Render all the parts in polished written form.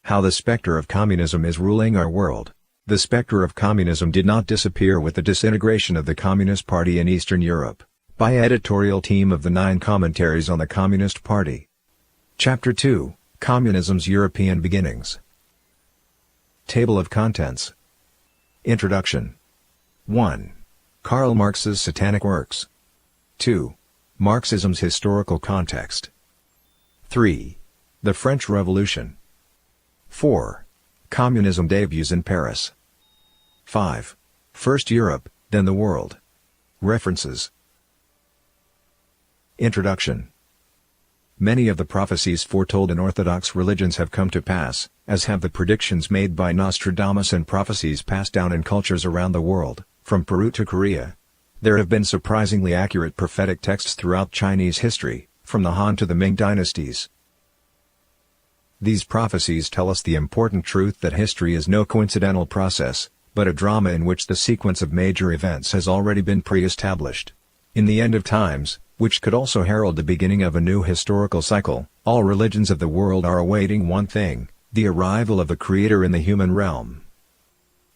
How the specter of communism is ruling our world. The specter of communism did not disappear with the disintegration of the Communist Party in Eastern Europe. By editorial team of the 9 commentaries on the Communist Party. Chapter 2, Communism's European Beginnings. Table of Contents. Introduction. 1. Karl Marx's Satanic Works. 2. Marxism's historical context. 3. The French Revolution. 4. Communism debuts in Paris. 5. First Europe, then the world. References. Introduction. Many of the prophecies foretold in Orthodox religions have come to pass, as have the predictions made by Nostradamus and prophecies passed down in cultures around the world, from Peru to Korea. There have been surprisingly accurate prophetic texts throughout Chinese history, from the Han to the Ming dynasties. These prophecies tell us the important truth that history is no coincidental process, but a drama in which the sequence of major events has already been pre-established. In the end of times, which could also herald the beginning of a new historical cycle, all religions of the world are awaiting one thing: the arrival of the Creator in the human realm.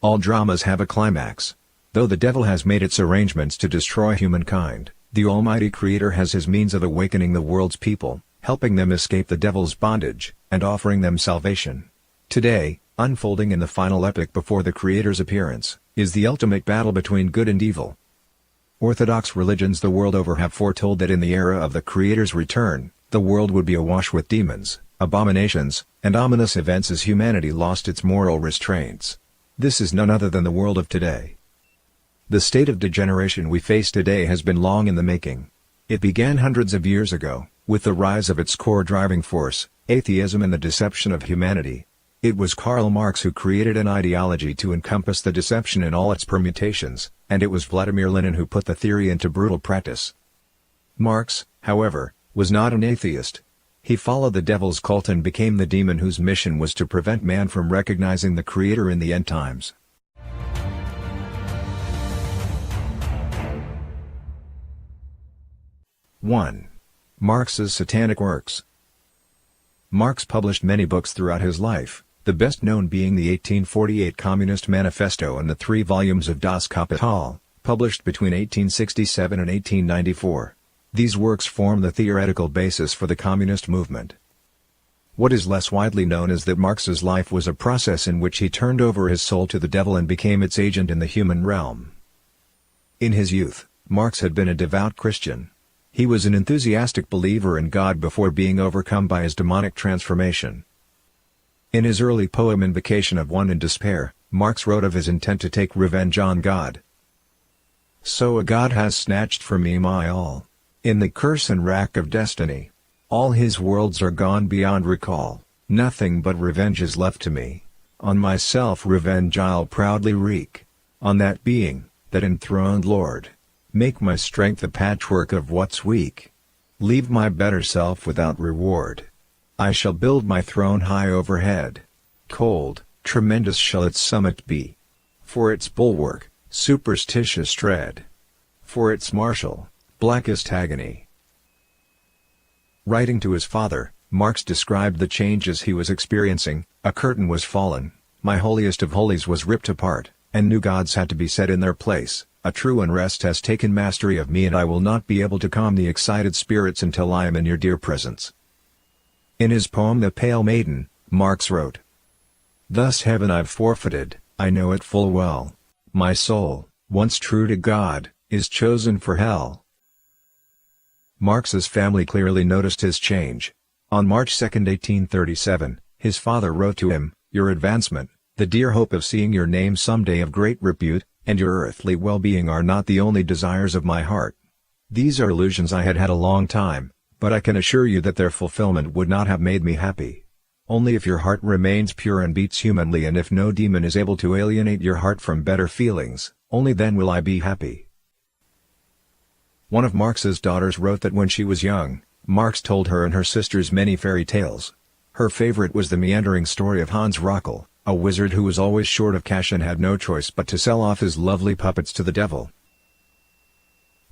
All dramas have a climax. Though the devil has made its arrangements to destroy humankind, the Almighty Creator has his means of awakening the world's people, helping them escape the devil's bondage, and offering them salvation. Today, unfolding in the final epoch before the Creator's appearance, is the ultimate battle between good and evil. Orthodox religions the world over have foretold that in the era of the Creator's return, the world would be awash with demons, abominations, and ominous events as humanity lost its moral restraints. This is none other than the world of today. The state of degeneration we face today has been long in the making. It began hundreds of years ago, with the rise of its core driving force, atheism and the deception of humanity. It was Karl Marx who created an ideology to encompass the deception in all its permutations, and it was Vladimir Lenin who put the theory into brutal practice. Marx, however, was not an atheist. He followed the devil's cult and became the demon whose mission was to prevent man from recognizing the Creator in the end times. (1) Marx's Satanic Works. Marx published many books throughout his life, the best known being the 1848 Communist Manifesto and the 3 volumes of Das Kapital, published between 1867 and 1894. These works form the theoretical basis for the communist movement. What is less widely known is that Marx's life was a process in which he turned over his soul to the devil and became its agent in the human realm. In his youth, Marx had been a devout Christian. He was an enthusiastic believer in God before being overcome by his demonic transformation. In his early poem Invocation of One in Despair, Marx wrote of his intent to take revenge on God. So a God has snatched from me my all. In the curse and rack of destiny. All his worlds are gone beyond recall. Nothing but revenge is left to me. On myself revenge I'll proudly wreak. On that being, that enthroned Lord. Make my strength a patchwork of what's weak. Leave my better self without reward. I shall build my throne high overhead. Cold, tremendous shall its summit be. For its bulwark, superstitious dread. For its marshal, blackest agony. Writing to his father, Marx described the changes he was experiencing. A curtain was fallen, my holiest of holies was ripped apart, and new gods had to be set in their place. A true unrest has taken mastery of me and I will not be able to calm the excited spirits until I am in your dear presence. In his poem The Pale Maiden, Marx wrote, Thus heaven I've forfeited, I know it full well. My soul, once true to God, is chosen for hell. Marx's family clearly noticed his change. On March 2, 1837, his father wrote to him, Your advancement, the dear hope of seeing your name someday of great repute, and your earthly well-being are not the only desires of my heart. These are illusions I had had a long time, but I can assure you that their fulfillment would not have made me happy. Only if your heart remains pure and beats humanly and if no demon is able to alienate your heart from better feelings, only then will I be happy. One of Marx's daughters wrote that when she was young, Marx told her and her sisters many fairy tales. Her favorite was the meandering story of Hans Rockel, a wizard who was always short of cash and had no choice but to sell off his lovely puppets to the devil.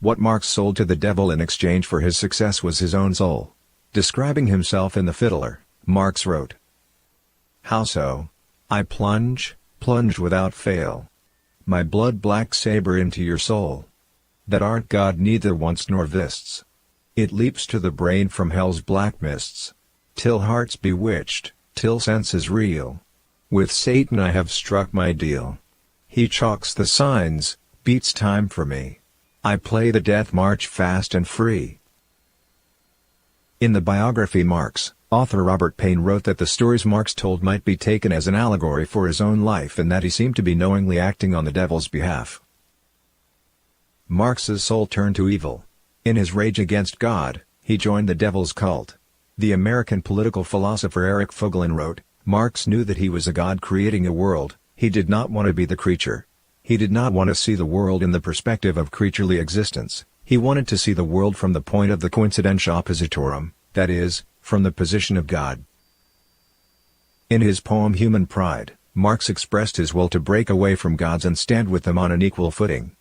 What Marx sold to the devil in exchange for his success was his own soul. Describing himself in The Fiddler, Marx wrote, How so? I plunge without fail. My blood black saber into your soul. That art God neither wants nor vists. It leaps to the brain from hell's black mists. Till heart's bewitched, till senses reel. With Satan I have struck my deal. He chalks the signs, beats time for me. I play the death march fast and free. In the biography Marx, author Robert Payne wrote that the stories Marx told might be taken as an allegory for his own life and that he seemed to be knowingly acting on the devil's behalf. Marx's soul turned to evil. In his rage against God, he joined the devil's cult. The American political philosopher Eric Voegelin wrote, Marx knew that he was a God creating a world, he did not want to be the creature. He did not want to see the world in the perspective of creaturely existence, he wanted to see the world from the point of the coincidentia oppositorum, that is, from the position of God. In his poem Human Pride, Marx expressed his will to break away from gods and stand with them on an equal footing.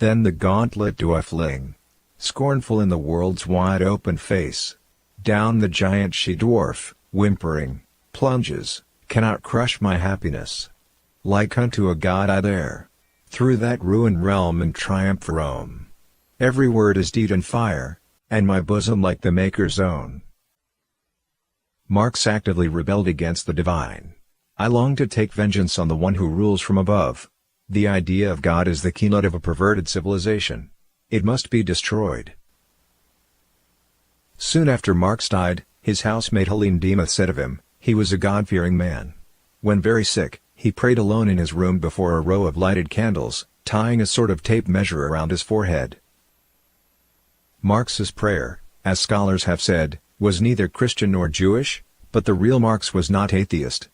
Then the gauntlet do I fling, scornful in the world's wide open face. Down the giant she-dwarf, whimpering, plunges, cannot crush my happiness. Like unto a god I there, through that ruined realm in triumph roam. Every word is deed and fire, and my bosom like the Maker's own. Marx actively rebelled against the divine. I long to take vengeance on the one who rules from above. The idea of God is the keynote of a perverted civilization. It must be destroyed. Soon after Marx died, his housemate Helene Demuth said of him, he was a God-fearing man. When very sick, he prayed alone in his room before a row of lighted candles, tying a sort of tape measure around his forehead. Marx's prayer, as scholars have said, was neither Christian nor Jewish, but the real Marx was not atheist.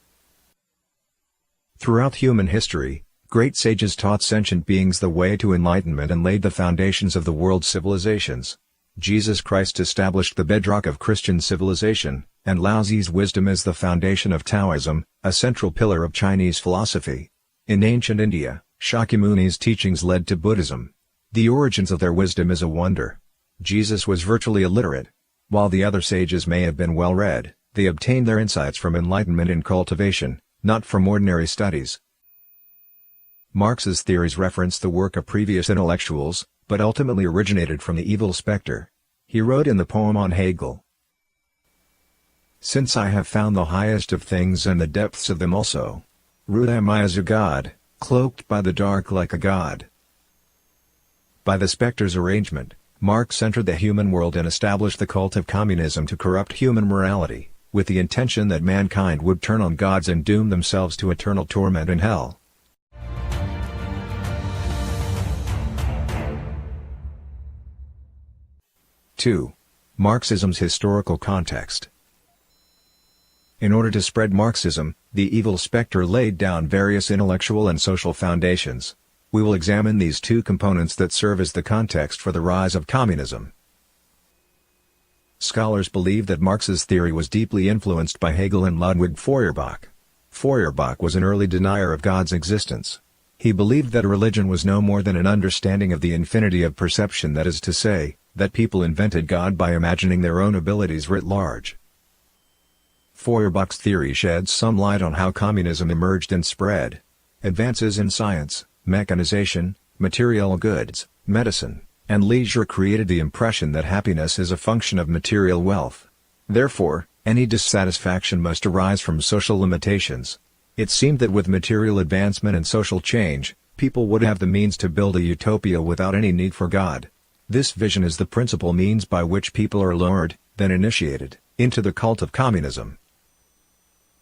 Throughout human history, great sages taught sentient beings the way to enlightenment and laid the foundations of the world's civilizations. Jesus Christ established the bedrock of Christian civilization, and Laozi's wisdom is the foundation of Taoism, a central pillar of Chinese philosophy. In ancient India, Shakyamuni's teachings led to Buddhism. The origins of their wisdom is a wonder. Jesus was virtually illiterate. While the other sages may have been well-read, they obtained their insights from enlightenment and cultivation, not from ordinary studies. Marx's theories reference the work of previous intellectuals, but ultimately originated from the evil Specter. He wrote in the poem on Hegel, Since I have found the highest of things and the depths of them also, rude am I as a god, cloaked by the dark like a god. By the Specter's arrangement, Marx entered the human world and established the cult of communism to corrupt human morality, with the intention that mankind would turn on gods and doom themselves to eternal torment in hell. Marxism's historical context. In order to spread Marxism, the evil Specter laid down various intellectual and social foundations. We will examine these two components that serve as the context for the rise of communism. Scholars believe that Marx's theory was deeply influenced by Hegel and Ludwig Feuerbach. Feuerbach was an early denier of God's existence. He believed that religion was no more than an understanding of the infinity of perception, that is to say, that people invented God by imagining their own abilities writ large. Feuerbach's theory sheds some light on how communism emerged and spread. Advances in science, mechanization, material goods, medicine, and leisure created the impression that happiness is a function of material wealth. Therefore, any dissatisfaction must arise from social limitations. It seemed that with material advancement and social change, people would have the means to build a utopia without any need for God. This vision is the principal means by which people are lured, then initiated, into the cult of communism.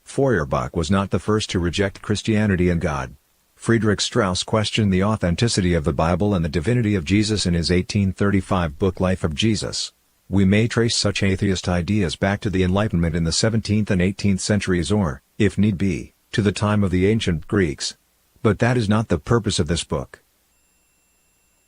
Feuerbach was not the first to reject Christianity and God. Friedrich Strauss questioned the authenticity of the Bible and the divinity of Jesus in his 1835 book Life of Jesus. We may trace such atheist ideas back to the Enlightenment in the 17th and 18th centuries or, if need be, to the time of the ancient Greeks. But that is not the purpose of this book.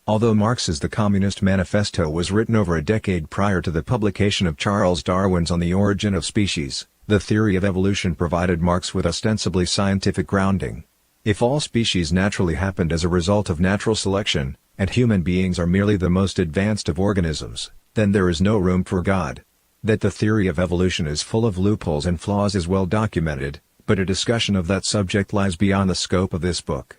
Although Marx's The Communist Manifesto was written over a decade prior to the publication of Charles Darwin's On the Origin of Species, the theory of evolution provided Marx with ostensibly scientific grounding. If all species naturally happened as a result of natural selection, and human beings are merely the most advanced of organisms, then there is no room for God. That the theory of evolution is full of loopholes and flaws is well documented, but a discussion of that subject lies beyond the scope of this book.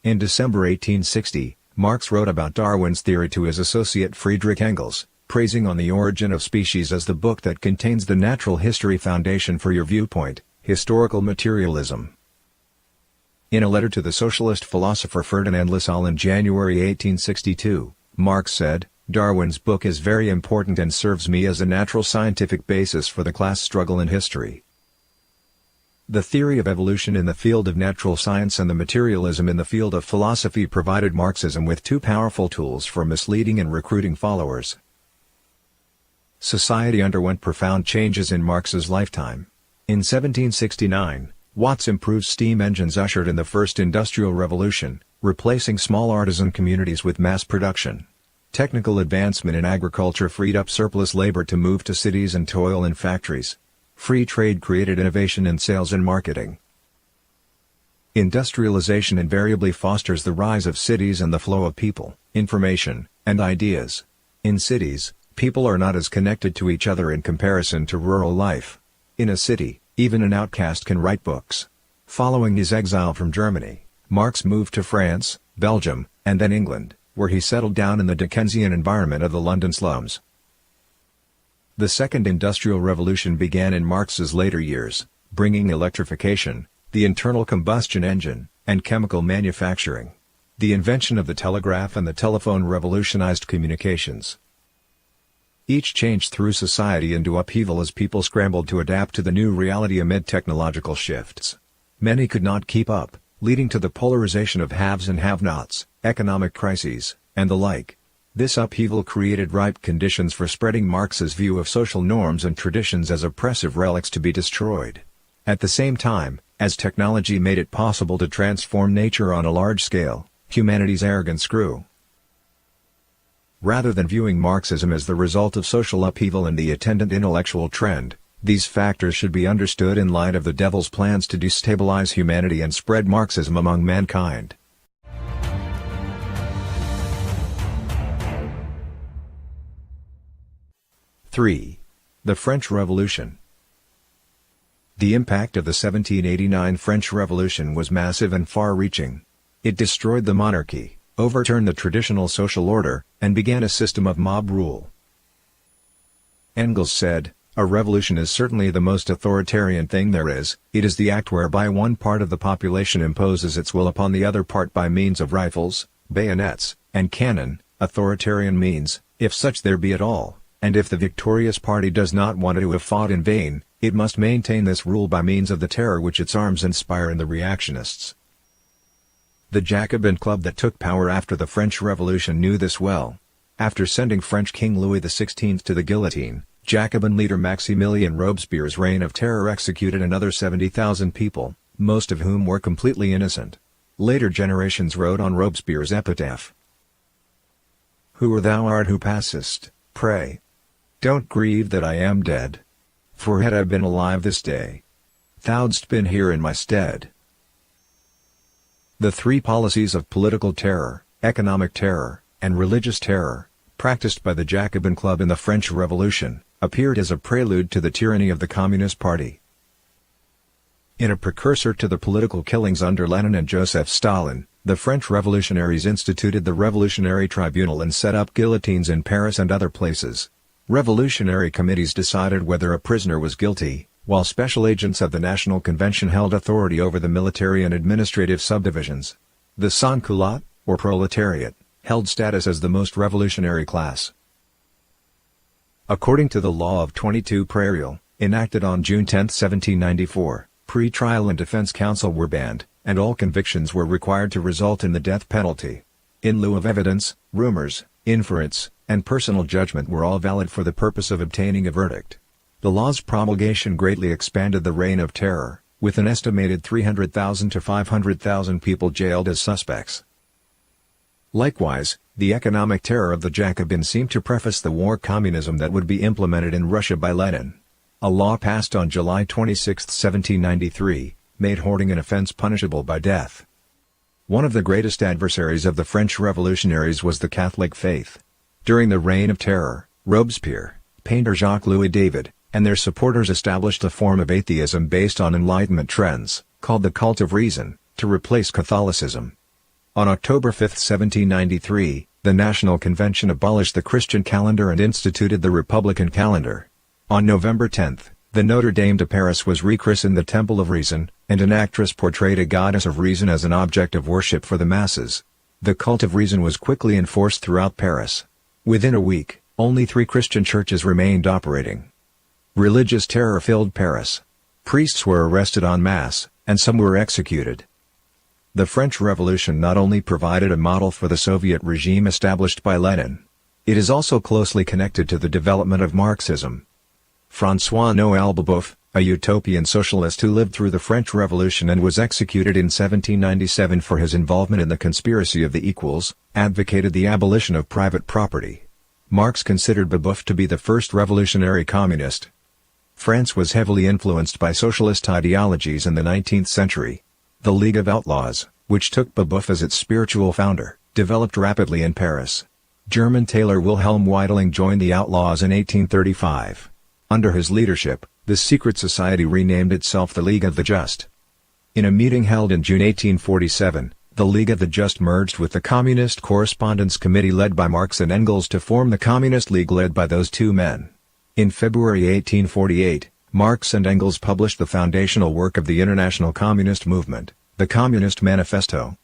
In December 1860, Marx wrote about Darwin's theory to his associate Friedrich Engels, praising On the Origin of Species as the book that contains the natural history foundation for your viewpoint, historical materialism. In a letter to the socialist philosopher Ferdinand Lassalle in January 1862, Marx said, "Darwin's book is very important and serves me as a natural scientific basis for the class struggle in history." The theory of evolution in the field of natural science and the materialism in the field of philosophy provided Marxism with two powerful tools for misleading and recruiting followers. Society underwent profound changes in Marx's lifetime. In 1769, Watt's improved steam engines ushered in the first industrial revolution, replacing small artisan communities with mass production. Technical advancement in agriculture freed up surplus labor to move to cities and toil in factories. Free trade created innovation in sales and marketing. Industrialization invariably fosters the rise of cities and the flow of people, information, and ideas. In cities, people are not as connected to each other in comparison to rural life. In a city, even an outcast can write books. Following his exile from Germany, Marx moved to France, Belgium, and then England, where he settled down in the Dickensian environment of the London slums. The Second Industrial Revolution began in Marx's later years, bringing electrification, the internal combustion engine, and chemical manufacturing. The invention of the telegraph and the telephone revolutionized communications. Each change threw society into upheaval as people scrambled to adapt to the new reality amid technological shifts. Many could not keep up, leading to the polarization of haves and have-nots, economic crises, and the like. This upheaval created ripe conditions for spreading Marx's view of social norms and traditions as oppressive relics to be destroyed. At the same time, as technology made it possible to transform nature on a large scale, humanity's arrogance grew. Rather than viewing Marxism as the result of social upheaval and the attendant intellectual trend, these factors should be understood in light of the devil's plans to destabilize humanity and spread Marxism among mankind. (3) The French Revolution. The impact of the 1789 French Revolution was massive and far-reaching. It destroyed the monarchy, overturned the traditional social order, and began a system of mob rule. Engels said, "A revolution is certainly the most authoritarian thing there is. It is the act whereby one part of the population imposes its will upon the other part by means of rifles, bayonets, and cannon. Authoritarian means, if such there be at all, and if the victorious party does not want to have fought in vain, it must maintain this rule by means of the terror which its arms inspire in the reactionists." The Jacobin Club that took power after the French Revolution knew this well. After sending French King Louis XVI to the guillotine, Jacobin leader Maximilien Robespierre's reign of terror executed another 70,000 people, most of whom were completely innocent. Later generations wrote on Robespierre's epitaph, "Who thou art who passest, pray. Don't grieve that I am dead. For had I been alive this day, thou'dst been here in my stead." The three policies of political terror, economic terror, and religious terror, practiced by the Jacobin Club in the French Revolution, appeared as a prelude to the tyranny of the Communist Party. In a precursor to the political killings under Lenin and Joseph Stalin, the French revolutionaries instituted the Revolutionary Tribunal and set up guillotines in Paris and other places. Revolutionary committees decided whether a prisoner was guilty, while special agents of the National Convention held authority over the military and administrative subdivisions. The sans-culottes, or proletariat, held status as the most revolutionary class. According to the Law of 22 Prairial, enacted on June 10, 1794, pre-trial and defense counsel were banned, and all convictions were required to result in the death penalty. In lieu of evidence, rumors, inference, and personal judgment were all valid for the purpose of obtaining a verdict. The law's promulgation greatly expanded the reign of terror, with an estimated 300,000 to 500,000 people jailed as suspects. Likewise, the economic terror of the Jacobins seemed to preface the war communism that would be implemented in Russia by Lenin. A law passed on July 26, 1793, made hoarding an offense punishable by death. One of the greatest adversaries of the French revolutionaries was the Catholic faith. During the Reign of Terror, Robespierre, painter Jacques-Louis David, and their supporters established a form of atheism based on Enlightenment trends, called the cult of reason, to replace Catholicism. On October 5, 1793, the National Convention abolished the Christian calendar and instituted the Republican calendar. On November 10, the Notre Dame de Paris was rechristened the Temple of Reason, and an actress portrayed a goddess of reason as an object of worship for the masses. The cult of reason was quickly enforced throughout Paris. Within a week, only 3 Christian churches remained operating. Religious terror filled Paris. Priests were arrested en masse, and some were executed. The French Revolution not only provided a model for the Soviet regime established by Lenin. It is also closely connected to the development of Marxism. François-Noël Babeuf, a utopian socialist who lived through the French Revolution and was executed in 1797 for his involvement in the conspiracy of the equals, advocated the abolition of private property. Marx considered Babeuf to be the first revolutionary communist. France was heavily influenced by socialist ideologies in the 19th century. The League of Outlaws, which took Babeuf as its spiritual founder, developed rapidly in Paris. German tailor Wilhelm Weitling joined the Outlaws in 1835. Under his leadership, the secret society renamed itself the League of the Just. In a meeting held in June 1847, the League of the Just merged with the Communist Correspondence Committee led by Marx and Engels to form the Communist League led by those two men. In February 1848, Marx and Engels published the foundational work of the International Communist Movement, the Communist Manifesto.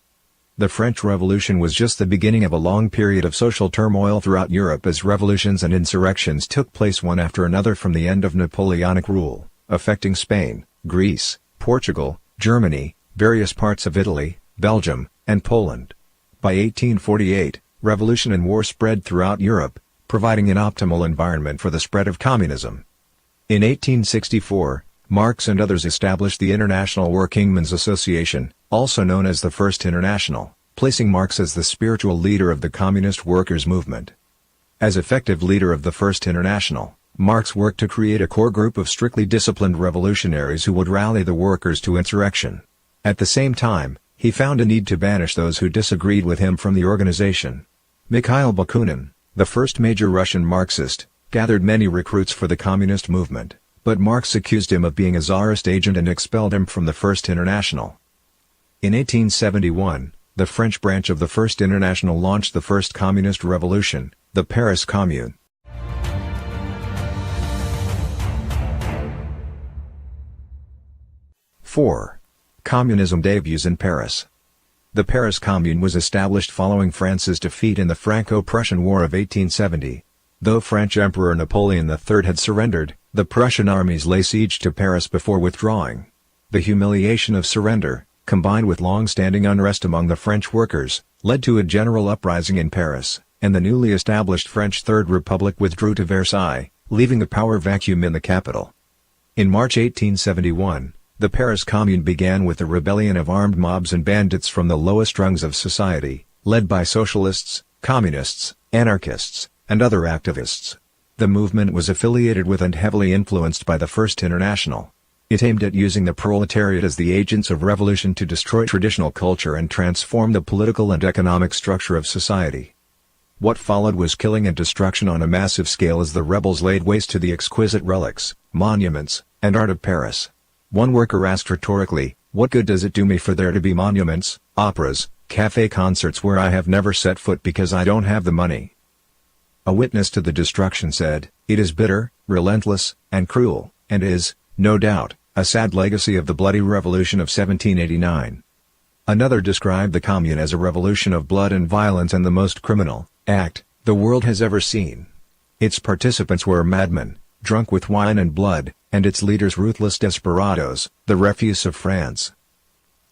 The French Revolution was just the beginning of a long period of social turmoil throughout Europe as revolutions and insurrections took place one after another from the end of Napoleonic rule, affecting Spain, Greece, Portugal, Germany, various parts of Italy, Belgium, and Poland. By 1848, revolution and war spread throughout Europe, providing an optimal environment for the spread of communism. In 1864, Marx and others established the International Workingmen's Association, also known as the First International, placing Marx as the spiritual leader of the communist workers' movement. As effective leader of the First International, Marx worked to create a core group of strictly disciplined revolutionaries who would rally the workers to insurrection. At the same time, he found a need to banish those who disagreed with him from the organization. Mikhail Bakunin, the first major Russian Marxist, gathered many recruits for the communist movement, but Marx accused him of being a Tsarist agent and expelled him from the First International. In 1871, the French branch of the First International launched the first communist revolution, the Paris Commune. Communism debuts in Paris. The Paris Commune was established following France's defeat in the Franco-Prussian War of 1870. Though French Emperor Napoleon III had surrendered, the Prussian armies lay siege to Paris before withdrawing. The humiliation of surrender, combined with long-standing unrest among the French workers, led to a general uprising in Paris, and the newly established French Third Republic withdrew to Versailles, leaving a power vacuum in the capital. In March 1871, the Paris Commune began with the rebellion of armed mobs and bandits from the lowest rungs of society, led by socialists, communists, anarchists, and other activists. The movement was affiliated with and heavily influenced by the First International. It aimed at using the proletariat as the agents of revolution to destroy traditional culture and transform the political and economic structure of society. What followed was killing and destruction on a massive scale as the rebels laid waste to the exquisite relics, monuments, and art of Paris. One worker asked rhetorically, "What good does it do me for there to be monuments, operas, café concerts where I have never set foot because I don't have the money?" A witness to the destruction said, "It is bitter, relentless, and cruel, and is, no doubt, a sad legacy of the bloody revolution of 1789. Another described the Commune as a revolution of blood and violence and the most criminal act the world has ever seen. Its participants were madmen, drunk with wine and blood, and its leaders ruthless desperados, the refuse of France.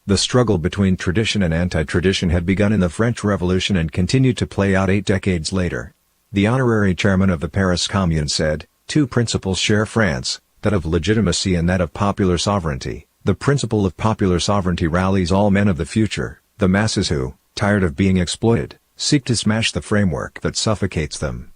The struggle between tradition and anti-tradition had begun in the French Revolution and continued to play out 8 decades later. The honorary chairman of the Paris Commune said, "Two principles share France, that of legitimacy and that of popular sovereignty. The principle of popular sovereignty rallies all men of the future, the masses who, tired of being exploited, seek to smash the framework that suffocates them."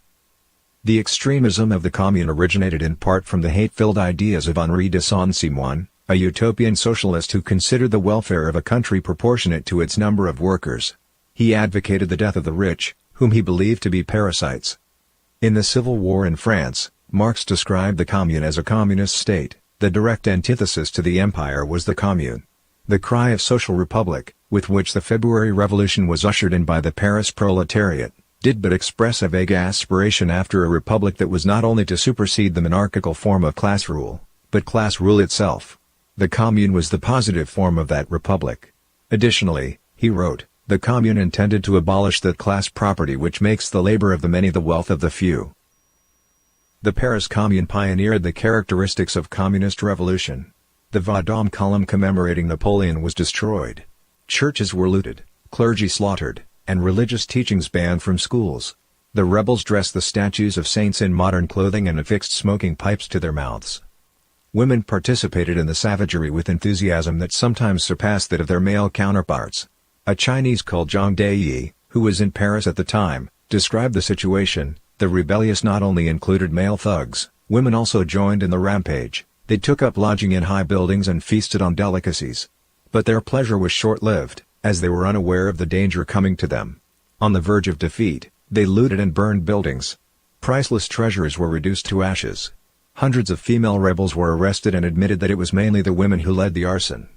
The extremism of the Commune originated in part from the hate-filled ideas of Henri de Saint-Simon, a utopian socialist who considered the welfare of a country proportionate to its number of workers. He advocated the death of the rich, whom he believed to be parasites. In the Civil War in France, Marx described the Commune as a communist state. The direct antithesis to the empire was the Commune. The cry of social republic, with which the February Revolution was ushered in by the Paris proletariat, did but express a vague aspiration after a republic that was not only to supersede the monarchical form of class rule, but class rule itself. The Commune was the positive form of that republic. Additionally, he wrote, the Commune intended to abolish that class property which makes the labor of the many the wealth of the few. The Paris Commune pioneered the characteristics of communist revolution. The Vendôme column commemorating Napoleon was destroyed. Churches were looted, clergy slaughtered, and religious teachings banned from schools. The rebels dressed the statues of saints in modern clothing and affixed smoking pipes to their mouths. Women participated in the savagery with enthusiasm that sometimes surpassed that of their male counterparts. A Chinese called Zhang Daiyi, who was in Paris at the time, described the situation. The rebellious not only included male thugs, women also joined in the rampage. They took up lodging in high buildings and feasted on delicacies. But their pleasure was short-lived, as they were unaware of the danger coming to them. On the verge of defeat, they looted and burned buildings. Priceless treasures were reduced to ashes. Hundreds of female rebels were arrested and admitted that it was mainly the women who led the arson.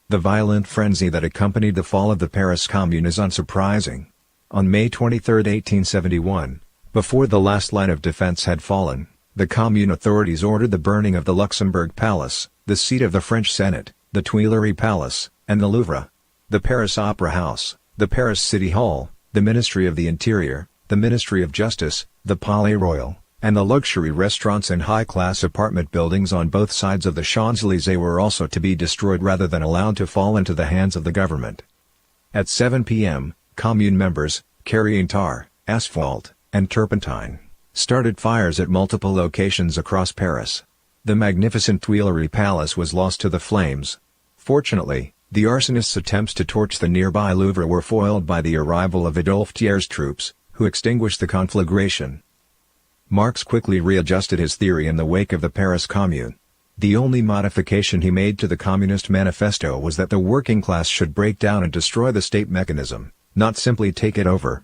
The violent frenzy that accompanied the fall of the Paris Commune is unsurprising. On May 23, 1871, before the last line of defense had fallen, the Commune authorities ordered the burning of the Luxembourg Palace, the seat of the French Senate, the Tuileries Palace, and the Louvre. The Paris Opera House, the Paris City Hall, the Ministry of the Interior, the Ministry of Justice, the Palais Royal, and the luxury restaurants and high-class apartment buildings on both sides of the Champs-Élysées were also to be destroyed rather than allowed to fall into the hands of the government. At 7 p.m., Commune members, carrying tar, asphalt, and turpentine, started fires at multiple locations across Paris. The magnificent Tuileries Palace was lost to the flames. Fortunately, the arsonists' attempts to torch the nearby Louvre were foiled by the arrival of Adolphe Thiers' troops, who extinguished the conflagration. Marx quickly readjusted his theory in the wake of the Paris Commune. The only modification he made to the Communist Manifesto was that the working class should break down and destroy the state mechanism, not simply take it over.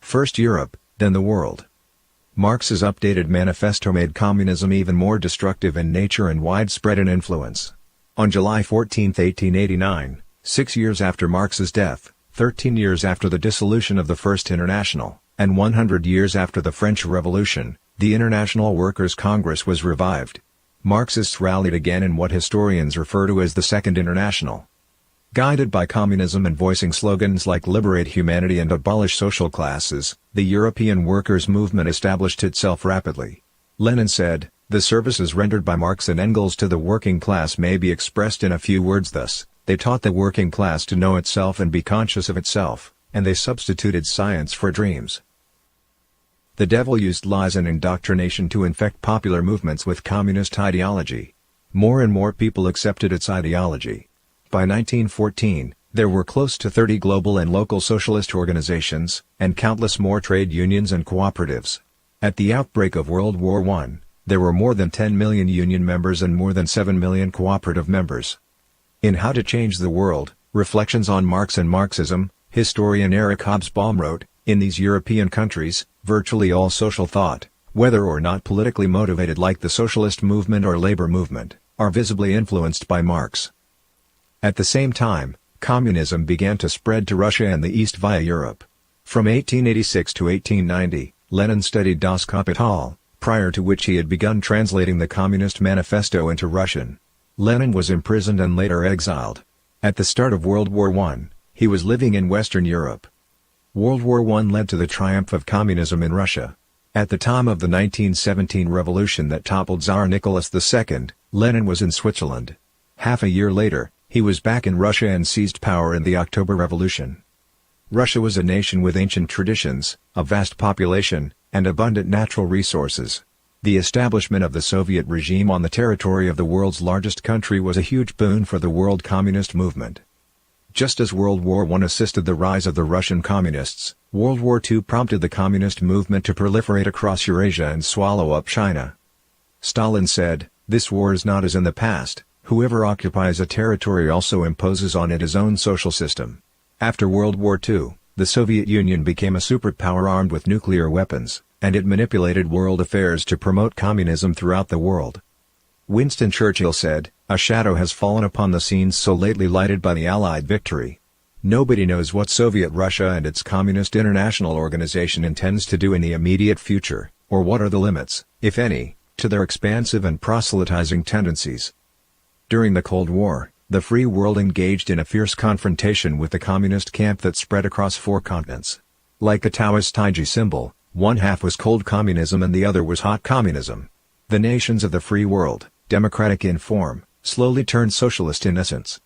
First Europe, then the world. Marx's updated manifesto made communism even more destructive in nature and widespread in influence. On July 14, 1889, 6 years after Marx's death, 13 years after the dissolution of the First International, and 100 years after the French Revolution, the International Workers' Congress was revived. Marxists rallied again in what historians refer to as the Second International. Guided by communism and voicing slogans like "Liberate humanity" and "Abolish social classes," the European workers' movement established itself rapidly. Lenin said, "The services rendered by Marx and Engels to the working class may be expressed in a few words thus: they taught the working class to know itself and be conscious of itself, and they substituted science for dreams." The devil used lies and indoctrination to infect popular movements with communist ideology. More and more people accepted its ideology. By 1914, there were close to 30 global and local socialist organizations, and countless more trade unions and cooperatives. At the outbreak of World War I, there were more than 10 million union members and more than 7 million cooperative members. In How to Change the World, Reflections on Marx and Marxism, historian Eric Hobsbawm wrote, "In these European countries, virtually all social thought, whether or not politically motivated like the socialist movement or labor movement, are visibly influenced by Marx." At the same time, communism began to spread to Russia and the East via Europe. From 1886 to 1890, Lenin studied Das Kapital, prior to which he had begun translating the Communist Manifesto into Russian. Lenin was imprisoned and later exiled. At the start of World War I, he was living in Western Europe. World War I led to the triumph of communism in Russia. At the time of the 1917 revolution that toppled Tsar Nicholas II, Lenin was in Switzerland. Half a year later, he was back in Russia and seized power in the October Revolution. Russia was a nation with ancient traditions, a vast population, and abundant natural resources. The establishment of the Soviet regime on the territory of the world's largest country was a huge boon for the world communist movement. Just as World War I assisted the rise of the Russian communists, World War II prompted the communist movement to proliferate across Eurasia and swallow up China. Stalin said, "This war is not as in the past. Whoever occupies a territory also imposes on it his own social system." After World War II, the Soviet Union became a superpower armed with nuclear weapons, and it manipulated world affairs to promote communism throughout the world. Winston Churchill said, "A shadow has fallen upon the scenes so lately lighted by the Allied victory. Nobody knows what Soviet Russia and its Communist International Organization intends to do in the immediate future, or what are the limits, if any, to their expansive and proselytizing tendencies." During the Cold War, the free world engaged in a fierce confrontation with the communist camp that spread across 4 continents. Like a Taoist Taiji symbol, one half was cold communism and the other was hot communism. The nations of the free world, democratic in form, slowly turned socialist in essence.